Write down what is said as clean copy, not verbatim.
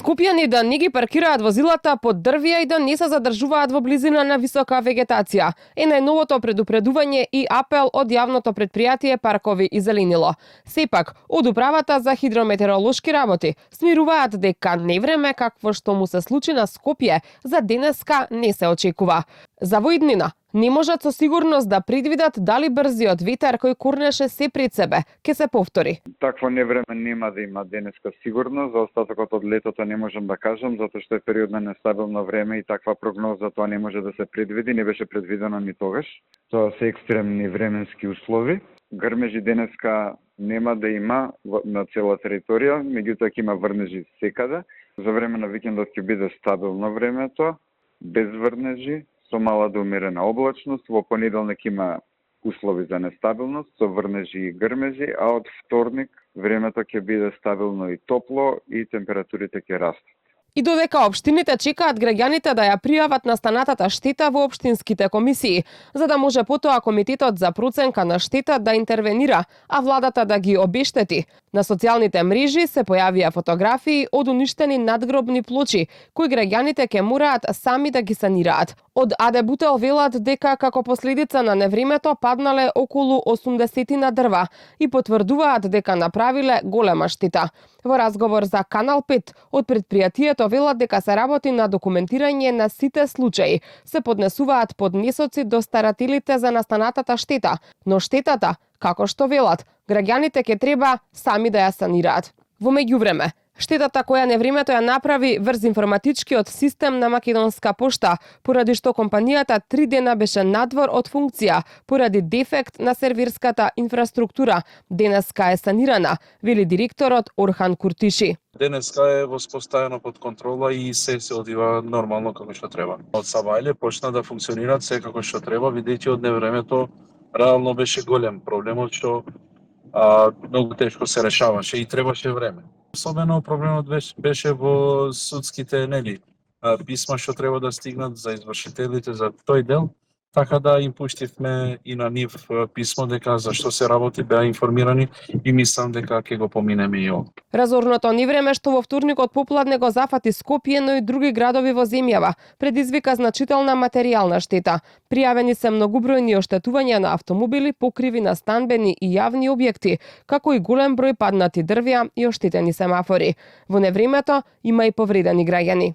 Скопјани да не ги паркираат возилата под дрвја и да не се задржуваат во близина на висока вегетација е најновото предупредување и апел од јавното претпријатие Паркови и зеленило. Сепак, од управата за хидрометеоролошки работи смируваат дека невреме какво што му се случи на Скопје за денеска не се очекува. За во иднина не можат со сигурност да предвидат дали брзиот ветер кој курнеше се пред себе ќе се повтори. Такво невреме нема да има денеска сигурно, за остатокот од летото не можам да кажам, затоа што е период на нестабилно време и таква прогноза тоа не може да се предвиди, не беше предвидено ни тогаш. Тоа се екстремни временски услови. Грмежи денеска нема да има на цела територија, меѓутоа ќе има врнежи секаде. За време на викендот ќе биде стабилно времето, без врнежи, со мала до умерена облачност. Во понеделник има услови за нестабилност, со врнежи и грмежи, а од вторник времето ќе биде стабилно и топло и температурите ќе растат. И додека општините чекаат граѓаните да ја пријават настанатата штета во општинските комисии, за да може потоа комитетот за проценка на штета да интервенира, а владата да ги обештети. На социјалните мрежи се појавија фотографии од уништени надгробни плочи, кои граѓаните ќе мораат сами да ги санираат. Од АД Бутел велат дека како последица на невремето паднале околу 80 на дрва и потврдуваат дека направиле голема штета. Во разговор за Канал 5 од претпријатието велат дека се работи на документирање на сите случаи. Се поднесуваат поднесоци до старателите за настанатата штета, но штетата, како што велат, граѓаните ќе треба сами да ја санираат. Во меѓувреме, штетата која невремето ја направи врз информатичкиот систем на Македонска пошта, поради што компанијата 3 дена беше надвор од функција, поради дефект на сервирската инфраструктура, денеска е санирана, вели директорот Орхан Куртиши. Денеска е воспоставено под контрола и се одива нормално како што треба. Од сабајле почна да функционираат се како што треба, видејќи од невремето реално беше голем проблемот што многу тешко се решаваше и требаше време. Особено проблемот беше во судските писма што треба да стигнат за извршителите за тој дел, така да им пуштивме и на нив писмо дека зашто се работи беа информирани и мислам дека ќе го поминеме и ова. Разорното невреме што во вторникот попладне го зафати Скопје, но и други градови во земјава, предизвика значителна материјална штета. Пријавени се многубројни оштетувања на автомобили, покриви на станбени и јавни објекти, како и голем број паднати дрвја и оштетени семафори. Во невремето има и повредени граѓани.